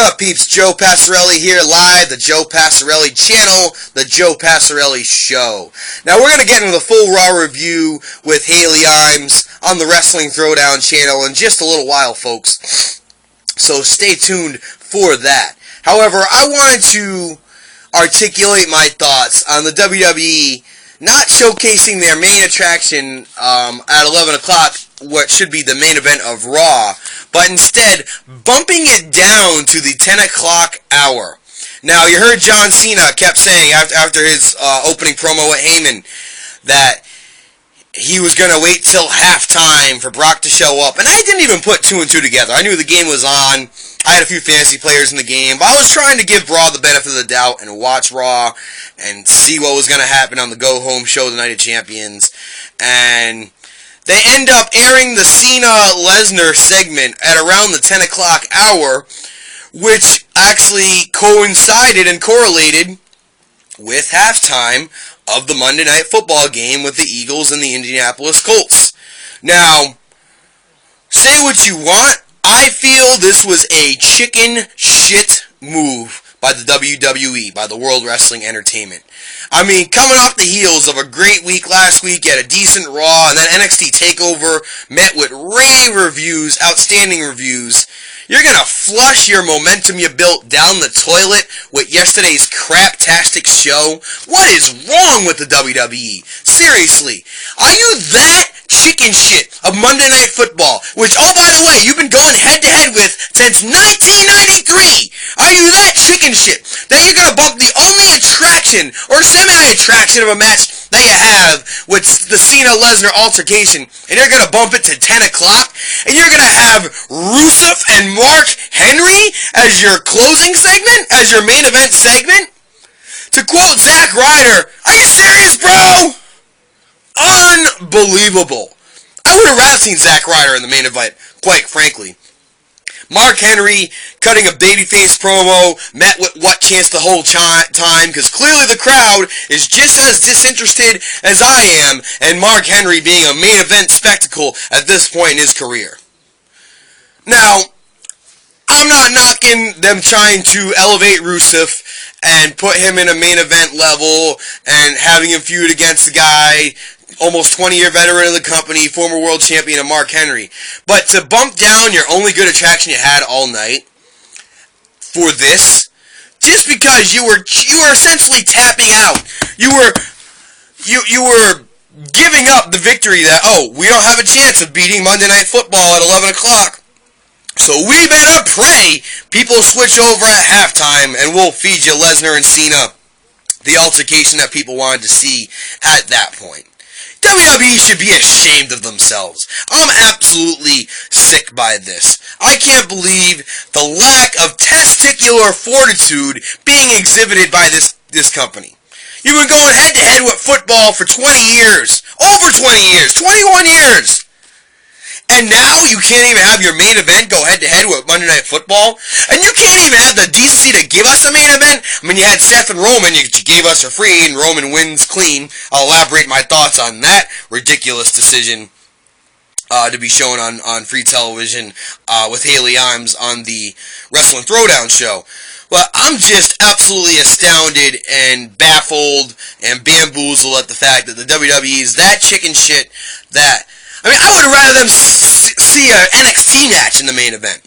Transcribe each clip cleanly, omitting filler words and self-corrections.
What up, peeps? Joe Passarelli here, live, the Joe Passarelli channel, the Joe Passarelli Show. Now, we're going to get into the full Raw review with Haley Imes on the Wrestling Throwdown channel in just a little while, folks. So stay tuned for that. However, I wanted to articulate my thoughts on the WWE not showcasing their main attraction at 11 o'clock, what should be the main event of Raw, but instead bumping it down to the 10 o'clock hour. Now, you heard John Cena kept saying after his opening promo with Heyman that he was going to wait till halftime for Brock to show up, and I didn't even put two and two together. I knew the game was on. I had a few fantasy players in the game, but I was trying to give Raw the benefit of the doubt and watch Raw and see what was going to happen on the go-home show, the Night of Champions. And they end up airing the Cena-Lesnar segment at around the 10 o'clock hour, which actually coincided and correlated with halftime of the Monday Night Football game with the Eagles and the Indianapolis Colts. Now, say what you want, I feel this was a chicken shit move by the WWE, by the World Wrestling Entertainment. I mean, coming off the heels of a great week last week, at a decent Raw, and then NXT TakeOver met with rave reviews, outstanding reviews. You're going to flush your momentum you built down the toilet with yesterday's craptastic show? What is wrong with the WWE? Seriously, are you that chicken shit of Monday Night Football, which, oh, by the way, you've been going head-to-head with since 1993? Are you that chicken shit that you're going to bump the only attraction or semi-attraction of a match that you have with the Cena-Lesnar altercation, and you're going to bump it to 10 o'clock, and you're going to have Rusev and Mark Henry as your closing segment, as your main event segment? To quote Zack Ryder, are you serious, bro? Unbelievable. I would have rather seen Zack Ryder in the main event, quite frankly. Mark Henry cutting a babyface promo met with what chance the whole time, because clearly the crowd is just as disinterested as I am in Mark Henry being a main event spectacle at this point in his career. Now, I'm not knocking them trying to elevate Rusev and put him in a main event level and having him feud against the guy, almost 20-year veteran of the company, former world champion of Mark Henry. But to bump down your only good attraction you had all night for this, just because you were essentially tapping out. You were giving up the victory that, oh, we don't have a chance of beating Monday Night Football at 11 o'clock. So we better pray people switch over at halftime and we'll feed you Lesnar and Cena, the altercation that people wanted to see at that point. WWE should be ashamed of themselves. I'm absolutely sick by this. I can't believe the lack of testicular fortitude being exhibited by this company. You've been going head-to-head with football for 20 years. Over 20 years. 21 years. And now you can't even have your main event go head-to-head with Monday Night Football? And you can't even have the decency to give us a main event? I mean, you had Seth and Roman, you gave us for free, and Roman wins clean. I'll elaborate my thoughts on that ridiculous decision to be shown on free television with Haley Imes on the Wrestling Throwdown show. Well, I'm just absolutely astounded and baffled and bamboozled at the fact that the WWE is that chicken shit that... I mean, I would rather them see an NXT match in the main event.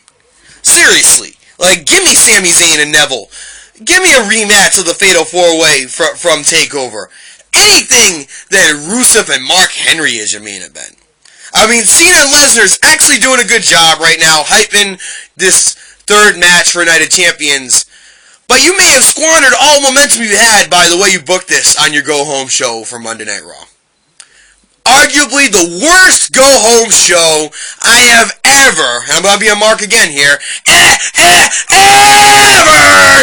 Seriously. Like, give me Sami Zayn and Neville. Give me a rematch of the Fatal 4-Way from TakeOver. Anything that Rusev and Mark Henry is your main event. I mean, Cena and Lesnar's actually doing a good job right now, hyping this third match for Night of Champions. But you may have squandered all momentum you had by the way you booked this on your go-home show for Monday Night Raw. Arguably the worst go-home show I have ever, and I'm going to be a mark again here, ever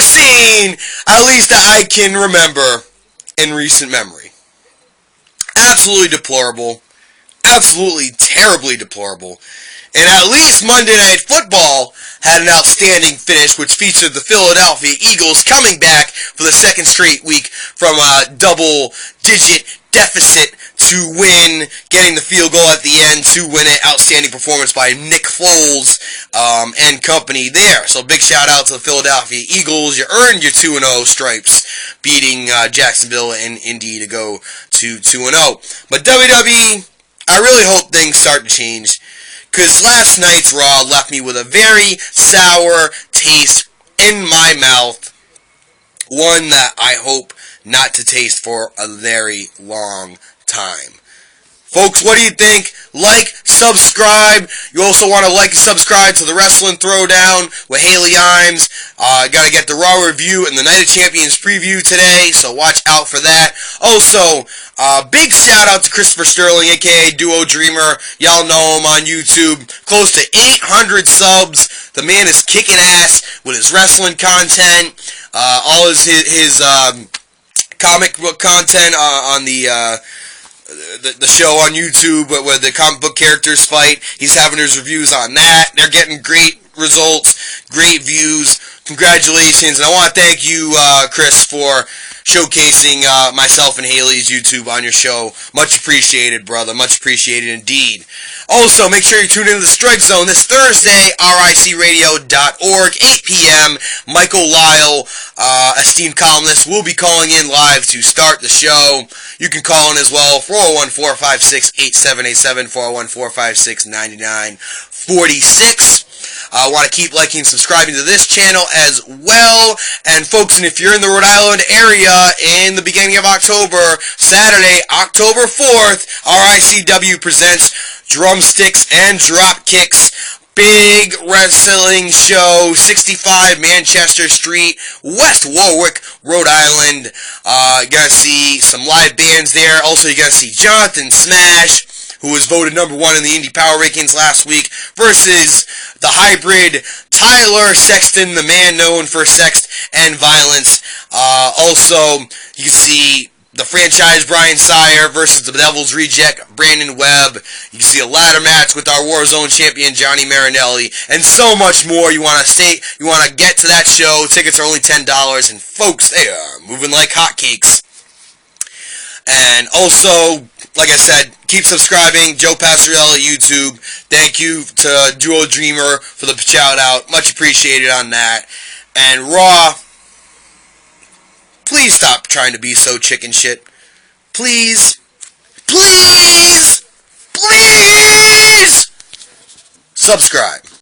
seen, at least that I can remember in recent memory. Absolutely deplorable. Absolutely terribly deplorable. And at least Monday Night Football had an outstanding finish, which featured the Philadelphia Eagles coming back for the second straight week from a double-digit deficit to win, getting the field goal at the end to win it. Outstanding performance by Nick Foles and company there. So big shout out to the Philadelphia Eagles. You earned your 2-0 stripes, beating Jacksonville and Indy to go to 2-0. But WWE, I really hope things start to change, because last night's Raw left me with a very sour taste in my mouth. One that I hope not to taste for a very long time. Folks, what do you think? Like, subscribe. You also want to like and subscribe to the Wrestling Throwdown with Haley Imes. Got to get the Raw review and the Night of Champions preview today, so watch out for that. Also, big shout out to Christopher Sterling, aka Duo Dreamer. Y'all know him on YouTube. Close to 800 subs. The man is kicking ass with his wrestling content. All his comic book content on the show on YouTube where the comic book characters fight. He's having his reviews on that. They're getting great results, great views. Congratulations. And I want to thank you, Chris, for showcasing myself and Haley's YouTube on your show. Much appreciated, brother. Much appreciated indeed. Also, make sure you tune into the Strike Zone this Thursday, ricradio.org, 8 p.m. Michael Lyle, esteemed columnist, will be calling in live to start the show. You can call in as well, 401-456-8787, 401-456-9946. I want to keep liking and subscribing to this channel as well. And folks, and if you're in the Rhode Island area in the beginning of October, Saturday, October 4th, RICW presents Drumsticks and Dropkicks. Big wrestling show, 65 Manchester Street, West Warwick, Rhode Island. You're going to see some live bands there. Also, you're going to see Jonathan Smash, who was voted number 1 in the Indie Power Rankings last week, versus the hybrid Tyler Sexton, the man known for sex and violence. Also, you can see the franchise Brian Sire versus the Devil's Reject Brandon Webb. You can see a ladder match with our Warzone champion Johnny Marinelli, and so much more. You want to get to that show. Tickets are only $10, and folks, they are moving like hotcakes. And also, like I said, keep subscribing. Joe Pastorella YouTube. Thank you to Duo Dreamer for the shout out. Much appreciated on that. And Raw, please stop trying to be so chicken shit. Please. Please. Please. Subscribe.